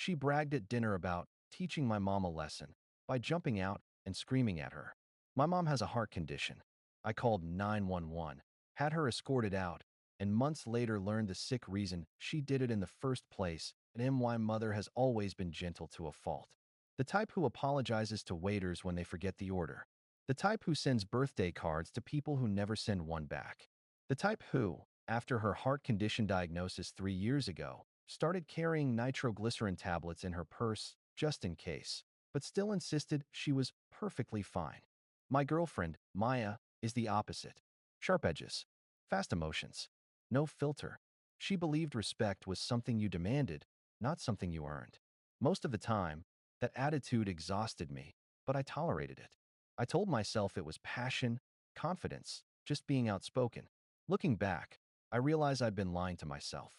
She bragged at dinner about teaching my mom a lesson by jumping out and screaming at her. My mom has a heart condition. I called 911, had her escorted out, and months later learned the sick reason she did it in the first place. And my mother has always been gentle to a fault. The type who apologizes to waiters when they forget the order. The type who sends birthday cards to people who never send one back. The type who, after her heart condition diagnosis 3 years ago, started carrying nitroglycerin tablets in her purse just in case, but still insisted she was perfectly fine. My girlfriend, Maya, is the opposite. Sharp edges, fast emotions, no filter. She believed respect was something you demanded, not something you earned. Most of the time, that attitude exhausted me, but I tolerated it. I told myself it was passion, confidence, just being outspoken. Looking back, I realized I'd been lying to myself.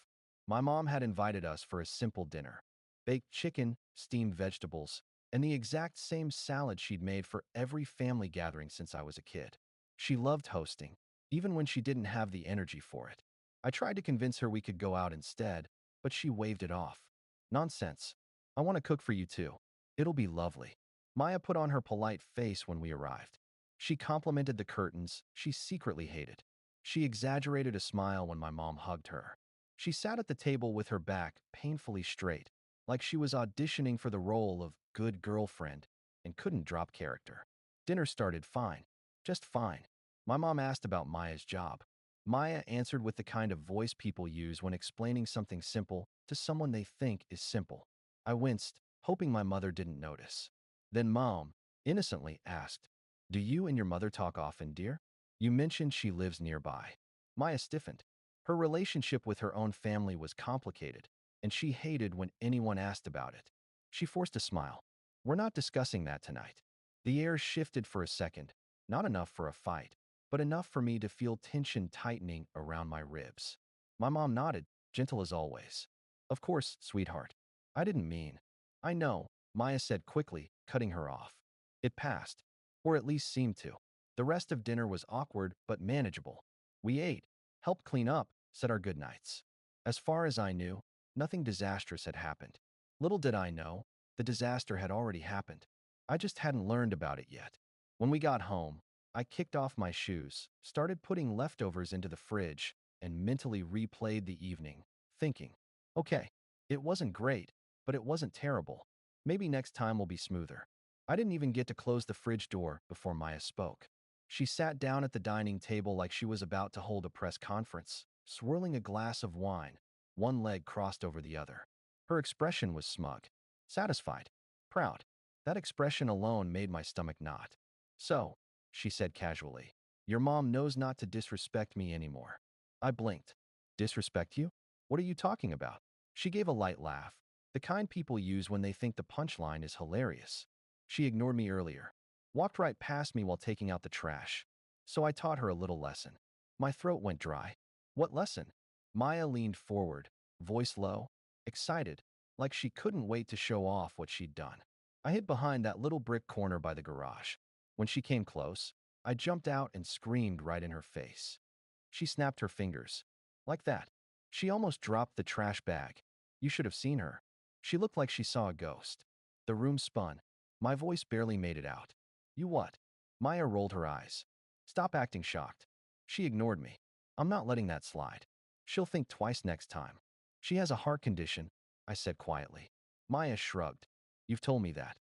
My mom had invited us for a simple dinner: baked chicken, steamed vegetables, and the exact same salad she'd made for every family gathering since I was a kid. She loved hosting, even when she didn't have the energy for it. I tried to convince her we could go out instead, but she waved it off. Nonsense. I want to cook for you too. It'll be lovely. Maya put on her polite face when we arrived. She complimented the curtains she secretly hated. She exaggerated a smile when my mom hugged her. She sat at the table with her back painfully straight, like she was auditioning for the role of good girlfriend and couldn't drop character. Dinner started fine, just fine. My mom asked about Maya's job. Maya answered with the kind of voice people use when explaining something simple to someone they think is simple. I winced, hoping my mother didn't notice. Then Mom innocently asked, "Do you and your mother talk often, dear? You mentioned she lives nearby." Maya stiffened. Her relationship with her own family was complicated, and she hated when anyone asked about it. She forced a smile. "We're not discussing that tonight." The air shifted for a second, not enough for a fight, but enough for me to feel tension tightening around my ribs. My mom nodded, gentle as always. "Of course, sweetheart. I didn't mean." "I know," Maya said quickly, cutting her off. It passed, or at least seemed to. The rest of dinner was awkward but manageable. We ate, helped clean up, said our goodnights. As far as I knew, nothing disastrous had happened. Little did I know, the disaster had already happened. I just hadn't learned about it yet. When we got home, I kicked off my shoes, started putting leftovers into the fridge, and mentally replayed the evening, thinking, okay, it wasn't great, but it wasn't terrible. Maybe next time will be smoother. I didn't even get to close the fridge door before Maya spoke. She sat down at the dining table like she was about to hold a press conference, swirling a glass of wine, one leg crossed over the other. Her expression was smug, satisfied, proud. That expression alone made my stomach knot. "So," she said casually, "your mom knows not to disrespect me anymore." I blinked. "Disrespect you? What are you talking about?" She gave a light laugh, the kind people use when they think the punchline is hilarious. She ignored me earlier, walked right past me while taking out the trash. So I taught her a little lesson. My throat went dry. "What lesson?" Maya leaned forward, voice low, excited, like she couldn't wait to show off what she'd done. I hid behind that little brick corner by the garage. When she came close, I jumped out and screamed right in her face. She snapped her fingers. Like that. She almost dropped the trash bag. You should have seen her. She looked like she saw a ghost. The room spun. My voice barely made it out. "You what?" Maya rolled her eyes. "Stop acting shocked." She ignored me. "I'm not letting that slide. She'll think twice next time." "She has a heart condition," I said quietly. Maya shrugged. "You've told me that.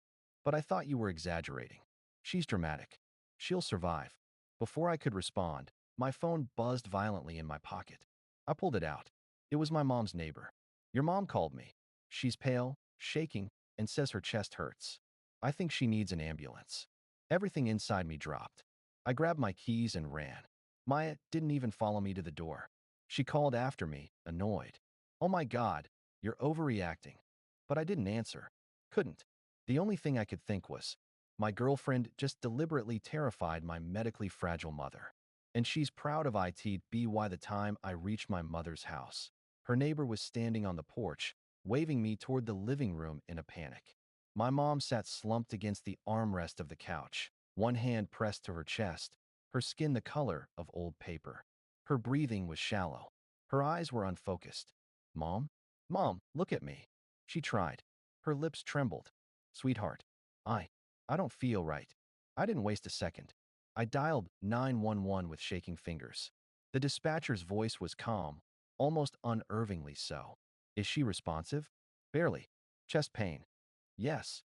But I thought you were exaggerating. She's dramatic. She'll survive." Before I could respond, my phone buzzed violently in my pocket. I pulled it out. It was my mom's neighbor. "Your mom called me. She's pale, shaking, and says her chest hurts. I think she needs an ambulance." Everything inside me dropped. I grabbed my keys and ran. Maya didn't even follow me to the door. She called after me, annoyed. "Oh my God, you're overreacting." But I didn't answer. Couldn't. The only thing I could think was, my girlfriend just deliberately terrified my medically fragile mother. And she's proud of it. By the time I reached my mother's house, her neighbor was standing on the porch, waving me toward the living room in a panic. My mom sat slumped against the armrest of the couch, one hand pressed to her chest, her skin the color of old paper. Her breathing was shallow. Her eyes were unfocused. "Mom? Mom, look at me." She tried. Her lips trembled. Sweetheart, I don't feel right. I didn't waste a second. I dialed 911 with shaking fingers. The dispatcher's voice was calm, almost unnervingly so. Is she responsive? Barely. Chest pain. Yes.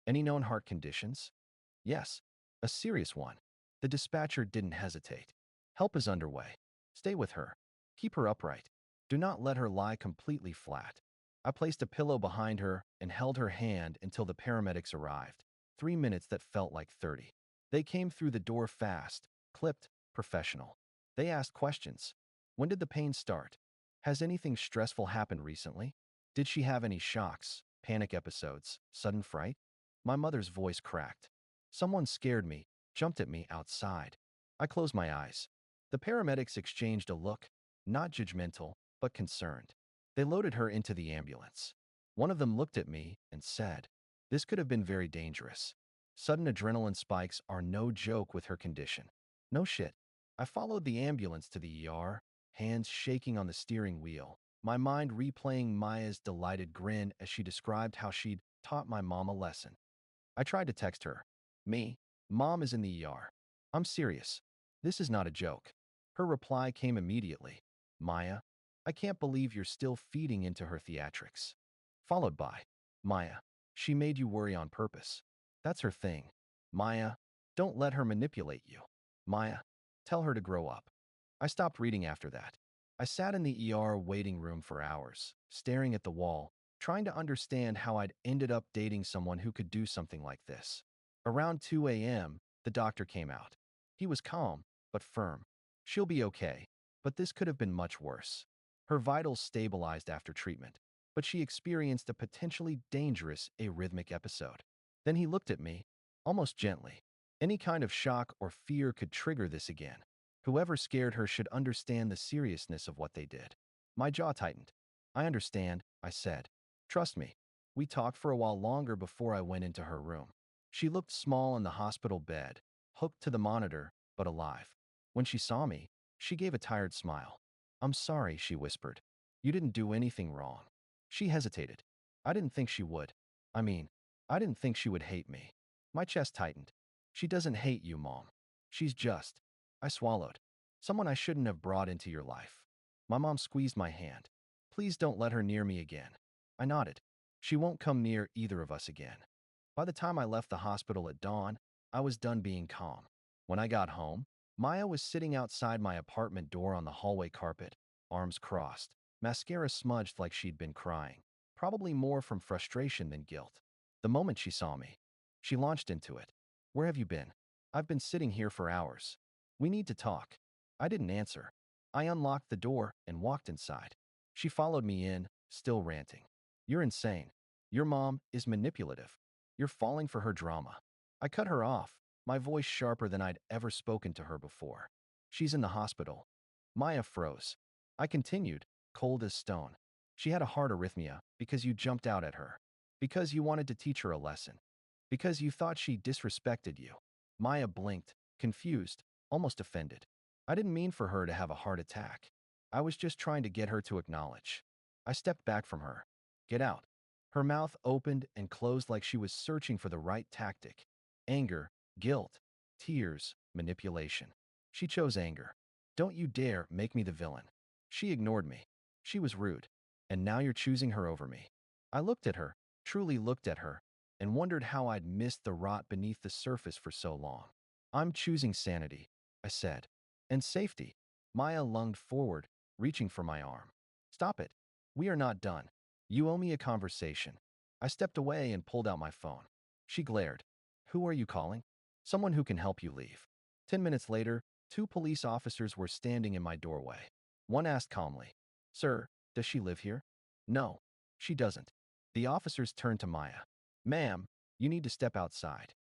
Any known heart conditions? Yes. A serious one. The dispatcher didn't hesitate. Help is underway. Stay with her. Keep her upright. Do not let her lie completely flat. I placed a pillow behind her and held her hand until the paramedics arrived. 3 minutes that felt like 30. They came through the door fast, clipped, professional. They asked questions. When did the pain start? Has anything stressful happened recently? Did she have any shocks, panic episodes, sudden fright? My mother's voice cracked. Someone scared me, jumped at me outside. I closed my eyes. The paramedics exchanged a look, not judgmental, but concerned. They loaded her into the ambulance. One of them looked at me and said, "This could have been very dangerous." Sudden adrenaline spikes are no joke with her condition. No shit. I followed the ambulance to the ER, hands shaking on the steering wheel, my mind replaying Maya's delighted grin as she described how she'd taught my mom a lesson. I tried to text her. Mom is in the ER. I'm serious. This is not a joke. Her reply came immediately. Maya, I can't believe you're still feeding into her theatrics. Followed by, Maya, she made you worry on purpose. That's her thing. Maya, don't let her manipulate you. Maya, tell her to grow up. I stopped reading after that. I sat in the ER waiting room for hours, staring at the wall, trying to understand how I'd ended up dating someone who could do something like this. Around 2 a.m., the doctor came out. He was calm, but firm. She'll be okay, but this could have been much worse. Her vitals stabilized after treatment, but she experienced a potentially dangerous arrhythmic episode. Then he looked at me, almost gently. Any kind of shock or fear could trigger this again. Whoever scared her should understand the seriousness of what they did. My jaw tightened. I understand, I said. Trust me. We talked for a while longer before I went into her room. She looked small in the hospital bed, hooked to the monitor, but alive. When she saw me, she gave a tired smile. I'm sorry, she whispered. You didn't do anything wrong. She hesitated. I didn't think she would. I mean, I didn't think she would hate me. My chest tightened. She doesn't hate you, Mom. She's just. I swallowed. Someone I shouldn't have brought into your life. My mom squeezed my hand. Please don't let her near me again. I nodded. She won't come near either of us again. By the time I left the hospital at dawn, I was done being calm. When I got home, Maya was sitting outside my apartment door on the hallway carpet, arms crossed, mascara smudged like she'd been crying, probably more from frustration than guilt. The moment she saw me, she launched into it. Where have you been? I've been sitting here for hours. We need to talk. I didn't answer. I unlocked the door and walked inside. She followed me in, still ranting. You're insane. Your mom is manipulative. You're falling for her drama. I cut her off, my voice sharper than I'd ever spoken to her before. She's in the hospital. Maya froze. I continued, cold as stone. She had a heart arrhythmia because you jumped out at her. Because you wanted to teach her a lesson. Because you thought she disrespected you. Maya blinked, confused, almost offended. I didn't mean for her to have a heart attack. I was just trying to get her to acknowledge. I stepped back from her. Get out. Her mouth opened and closed like she was searching for the right tactic. Anger, guilt, tears, manipulation. She chose anger. Don't you dare make me the villain. She ignored me. She was rude. And now you're choosing her over me. I looked at her, truly looked at her, and wondered how I'd missed the rot beneath the surface for so long. I'm choosing sanity, I said. And safety. Maya lunged forward, reaching for my arm. Stop it. We are not done. You owe me a conversation. I stepped away and pulled out my phone. She glared. Who are you calling? Someone who can help you leave. 10 minutes later, 2 police officers were standing in my doorway. One asked calmly, Sir, does she live here? No, she doesn't. The officers turned to Maya. Ma'am, you need to step outside.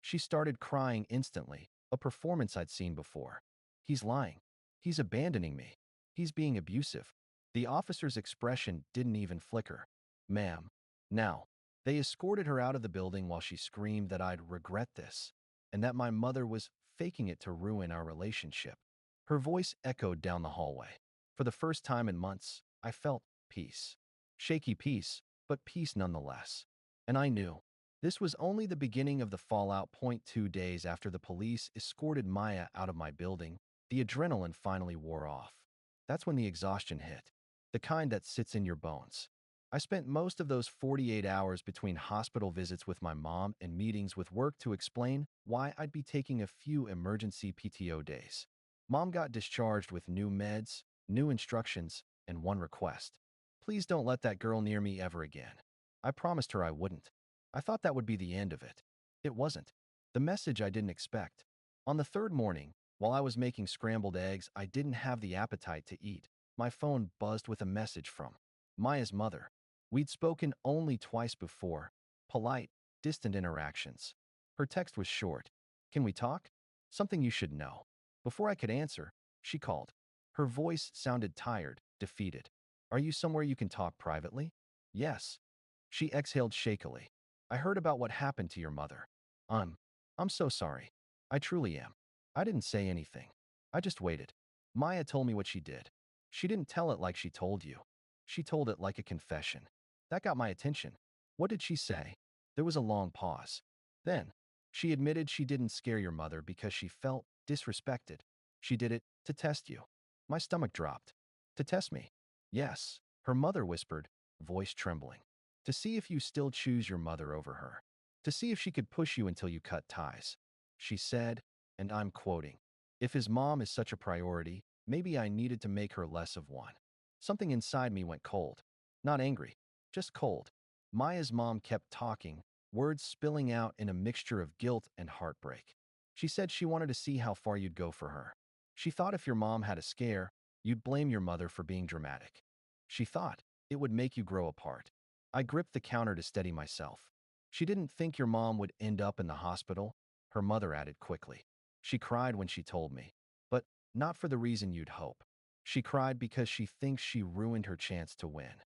She started crying instantly, a performance I'd seen before. He's lying. He's abandoning me. He's being abusive. The officer's expression didn't even flicker. Ma'am. Now. They escorted her out of the building while she screamed that I'd regret this, and that my mother was faking it to ruin our relationship. Her voice echoed down the hallway. For the first time in months, I felt peace. Shaky peace, but peace nonetheless. And I knew. This was only the beginning of the fallout. 2 days after the police escorted Maya out of my building, the adrenaline finally wore off. That's when the exhaustion hit. The kind that sits in your bones. I spent most of those 48 hours between hospital visits with my mom and meetings with work to explain why I'd be taking a few emergency PTO days. Mom got discharged with new meds, new instructions, and one request. Please don't let that girl near me ever again. I promised her I wouldn't. I thought that would be the end of it. It wasn't. The message I didn't expect. On the third morning, while I was making scrambled eggs I didn't have the appetite to eat, my phone buzzed with a message from Maya's mother. We'd spoken only twice before, polite, distant interactions. Her text was short. Can we talk? Something you should know. Before I could answer, she called. Her voice sounded tired, defeated. Are you somewhere you can talk privately? Yes. She exhaled shakily. I heard about what happened to your mother. I'm so sorry. I truly am. I didn't say anything. I just waited. Maya told me what she did. She didn't tell it like she told you. She told it like a confession. That got my attention. What did she say? There was a long pause. Then, she admitted she didn't scare your mother because she felt disrespected. She did it to test you. My stomach dropped. To test me? Yes, her mother whispered, voice trembling. To see if you still choose your mother over her. To see if she could push you until you cut ties. She said, and I'm quoting, if his mom is such a priority, maybe I needed to make her less of one. Something inside me went cold. Not angry, just cold. Maya's mom kept talking, words spilling out in a mixture of guilt and heartbreak. She said she wanted to see how far you'd go for her. She thought if your mom had a scare, you'd blame your mother for being dramatic. She thought it would make you grow apart. I gripped the counter to steady myself. She didn't think your mom would end up in the hospital, her mother added quickly. She cried when she told me, but not for the reason you'd hope. She cried because she thinks she ruined her chance to win.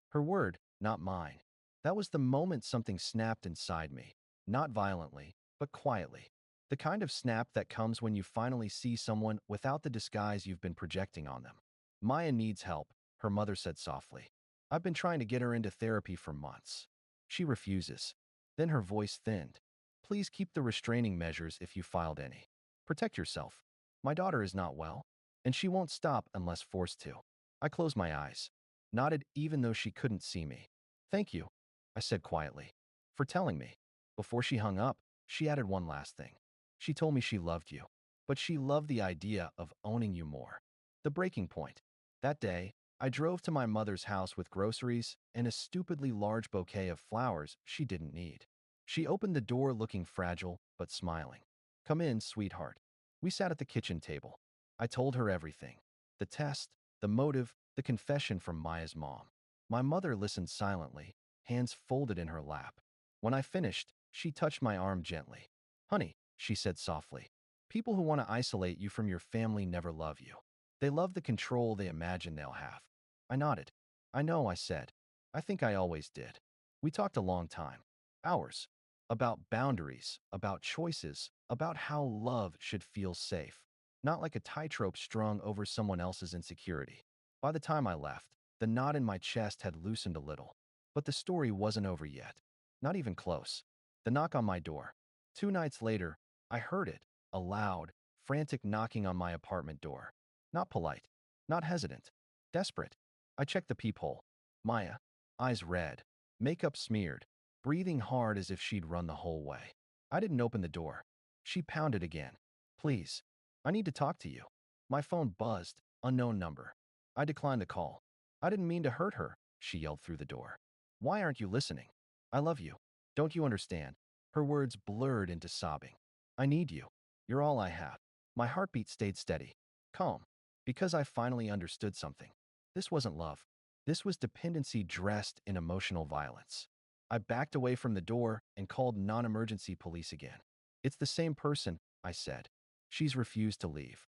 Her word, not mine. That was the moment something snapped inside me, not violently, but quietly. The kind of snap that comes when you finally see someone without the disguise you've been projecting on them. Maya needs help, her mother said softly. I've been trying to get her into therapy for months. She refuses. Then her voice thinned. Please keep the restraining measures if you filed any. Protect yourself. My daughter is not well, and she won't stop unless forced to. I closed my eyes, nodded even though she couldn't see me. Thank you, I said quietly, for telling me. Before she hung up, she added one last thing. She told me she loved you, but she loved the idea of owning you more. The breaking point. That day, I drove to my mother's house with groceries and a stupidly large bouquet of flowers she didn't need. She opened the door looking fragile but smiling. Come in, sweetheart. We sat at the kitchen table. I told her everything. The test, the motive, the confession from Maya's mom. My mother listened silently, hands folded in her lap. When I finished, she touched my arm gently. Honey, she said softly, people who want to isolate you from your family never love you. They love the control they imagine they'll have. I nodded. I know, I said. I think I always did. We talked a long time. Hours. About boundaries, about choices, about how love should feel safe. Not like a tightrope strung over someone else's insecurity. By the time I left, the knot in my chest had loosened a little. But the story wasn't over yet. Not even close. The knock on my door. 2 nights later, I heard it, a loud, frantic knocking on my apartment door. Not polite, not hesitant, desperate. I checked the peephole. Maya, eyes red, makeup smeared, breathing hard as if she'd run the whole way. I didn't open the door. She pounded again. Please, I need to talk to you. My phone buzzed, unknown number. I declined the call. I didn't mean to hurt her, she yelled through the door. Why aren't you listening? I love you. Don't you understand? Her words blurred into sobbing. I need you. You're all I have. My heartbeat stayed steady, calm, because I finally understood something. This wasn't love. This was dependency dressed in emotional violence. I backed away from the door and called non-emergency police again. It's the same person, I said. She's refused to leave.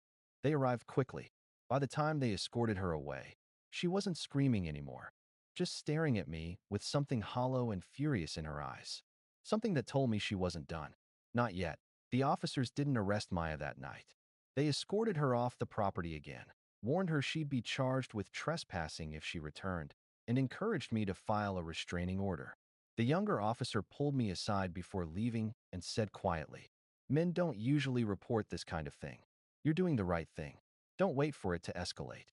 They arrived quickly. By the time they escorted her away, she wasn't screaming anymore, just staring at me with something hollow and furious in her eyes. Something that told me she wasn't done. Not yet. The officers didn't arrest Maya that night. They escorted her off the property again, warned her she'd be charged with trespassing if she returned, and encouraged me to file a restraining order. The younger officer pulled me aside before leaving and said quietly, "Men don't usually report this kind of thing. You're doing the right thing. Don't wait for it to escalate."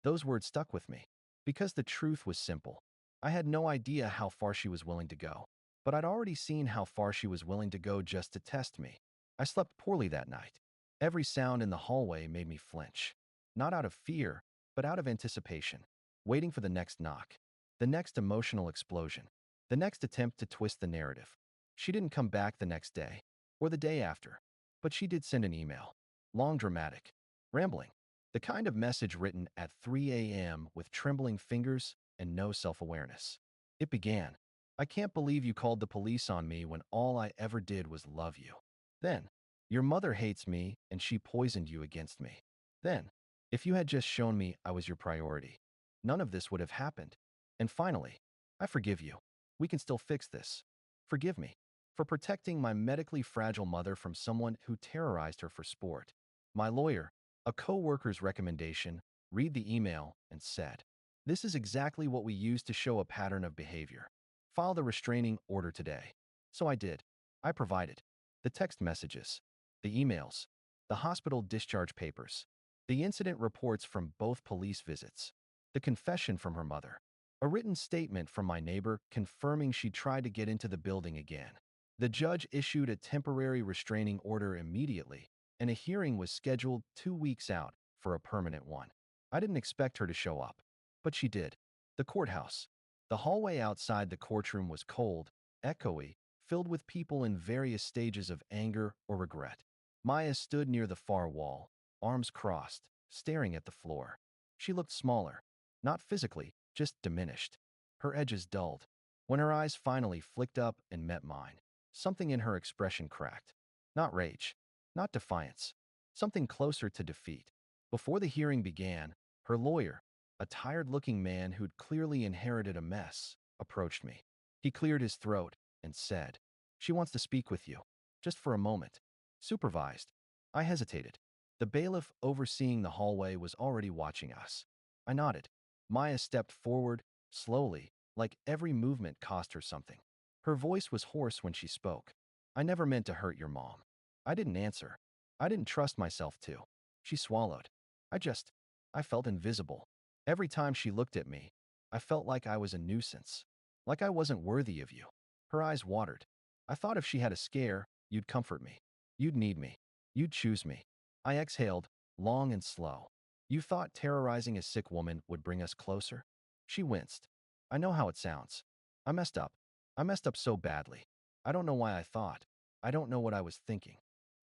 Those words stuck with me because the truth was simple. I had no idea how far she was willing to go, but I'd already seen how far she was willing to go just to test me. I slept poorly that night. Every sound in the hallway made me flinch, not out of fear, but out of anticipation, waiting for the next knock, the next emotional explosion, the next attempt to twist the narrative. She didn't come back the next day or the day after, but she did send an email. Long, dramatic, rambling. The kind of message written at 3 a.m. with trembling fingers and no self-awareness. It began, "I can't believe you called the police on me when all I ever did was love you." Then, "Your mother hates me and she poisoned you against me." Then, "If you had just shown me I was your priority, none of this would have happened." And finally, "I forgive you. We can still fix this. Forgive me for protecting my medically fragile mother from someone who terrorized her for sport." My lawyer, a co-worker's recommendation, read the email and said, "This is exactly what we use to show a pattern of behavior. File the restraining order today." So I did. I provided the text messages, the emails, the hospital discharge papers, the incident reports from both police visits, the confession from her mother, a written statement from my neighbor confirming she tried to get into the building again. The judge issued a temporary restraining order immediately, and a hearing was scheduled 2 weeks out for a permanent one. I didn't expect her to show up, but she did. The courthouse. The hallway outside the courtroom was cold, echoey, filled with people in various stages of anger or regret. Maya stood near the far wall, arms crossed, staring at the floor. She looked smaller, not physically, just diminished. Her edges dulled. When her eyes finally flicked up and met mine, something in her expression cracked. Not rage, not defiance, something closer to defeat. Before the hearing began, her lawyer, a tired-looking man who'd clearly inherited a mess, approached me. He cleared his throat and said, "She wants to speak with you, just for a moment." Supervised. I hesitated. The bailiff overseeing the hallway was already watching us. I nodded. Maya stepped forward, slowly, like every movement cost her something. Her voice was hoarse when she spoke. "I never meant to hurt your mom." I didn't answer. I didn't trust myself to. She swallowed. I felt invisible. Every time she looked at me, I felt like I was a nuisance, like I wasn't worthy of you. Her eyes watered. "I thought if she had a scare, you'd comfort me. You'd need me. You'd choose me." I exhaled, long and slow. "You thought terrorizing a sick woman would bring us closer?" She winced. "I know how it sounds. I messed up. I messed up so badly. I don't know why I thought. I don't know what I was thinking."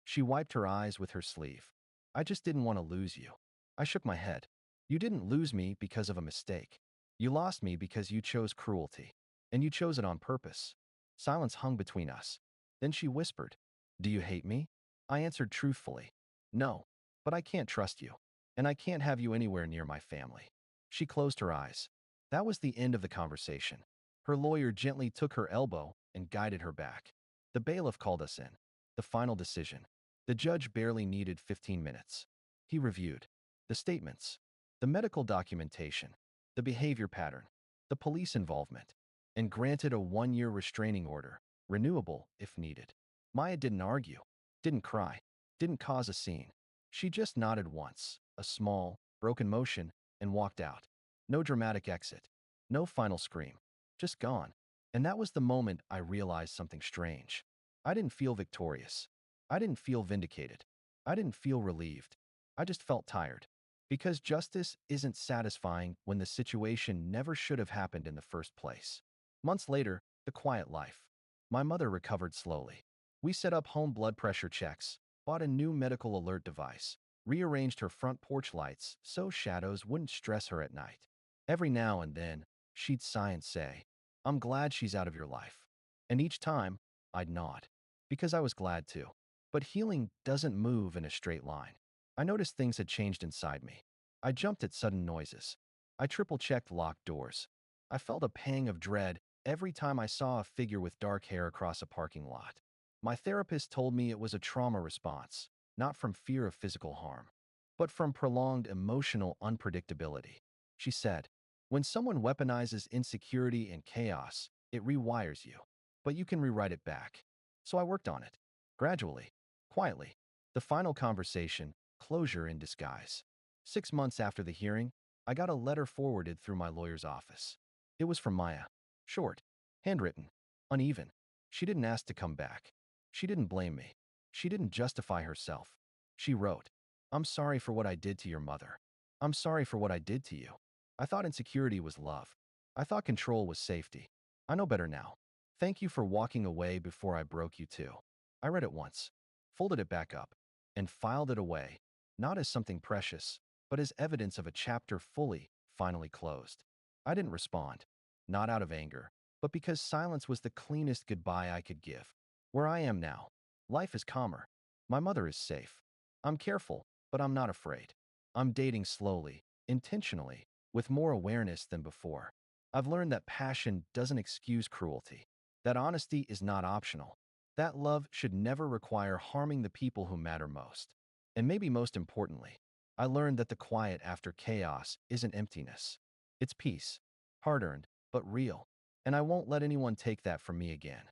She wiped her eyes with her sleeve. "I just didn't want to lose you." I shook my head. "You didn't lose me because of a mistake. You lost me because you chose cruelty. And you chose it on purpose." Silence hung between us. Then she whispered, "Do you hate me?" I answered truthfully, "No, but I can't trust you. And I can't have you anywhere near my family." She closed her eyes. That was the end of the conversation. Her lawyer gently took her elbow and guided her back. The bailiff called us in. The final decision. The judge barely needed 15 minutes. He reviewed the statements, the medical documentation, the behavior pattern, the police involvement, and granted a 1-year restraining order, renewable if needed. Maya didn't argue, didn't cry, didn't cause a scene. She just nodded once, a small, broken motion, and walked out. No dramatic exit, no final scream, just gone. And that was the moment I realized something strange. I didn't feel victorious. I didn't feel vindicated. I didn't feel relieved. I just felt tired. Because justice isn't satisfying when the situation never should have happened in the first place. Months later, the quiet life. My mother recovered slowly. We set up home blood pressure checks, bought a new medical alert device, rearranged her front porch lights so shadows wouldn't stress her at night. Every now and then, she'd sigh and say, "I'm glad she's out of your life." And each time, I'd nod. Because I was glad too. But healing doesn't move in a straight line. I noticed things had changed inside me. I jumped at sudden noises. I triple-checked locked doors. I felt a pang of dread every time I saw a figure with dark hair across a parking lot. My therapist told me it was a trauma response, not from fear of physical harm, but from prolonged emotional unpredictability. She said, "When someone weaponizes insecurity and chaos, It rewires you, but you can rewrite it back. So I worked on it. Gradually. Quietly. The final conversation, closure in disguise. 6 months after the hearing, I got a letter forwarded through my lawyer's office. It was from Maya. Short. Handwritten. Uneven. She didn't ask to come back. She didn't blame me. She didn't justify herself. She wrote, "I'm sorry for what I did to your mother. I'm sorry for what I did to you. I thought insecurity was love. I thought control was safety. I know better now. Thank you for walking away before I broke you too." I read it once, folded it back up, and filed it away, not as something precious, but as evidence of a chapter finally closed. I didn't respond, not out of anger, but because silence was the cleanest goodbye I could give. Where I am now, life is calmer. My mother is safe. I'm careful, but I'm not afraid. I'm dating slowly, intentionally, with more awareness than before. I've learned that passion doesn't excuse cruelty, that honesty is not optional, that love should never require harming the people who matter most. And maybe most importantly, I learned that the quiet after chaos isn't emptiness. It's peace, hard-earned, but real. And I won't let anyone take that from me again.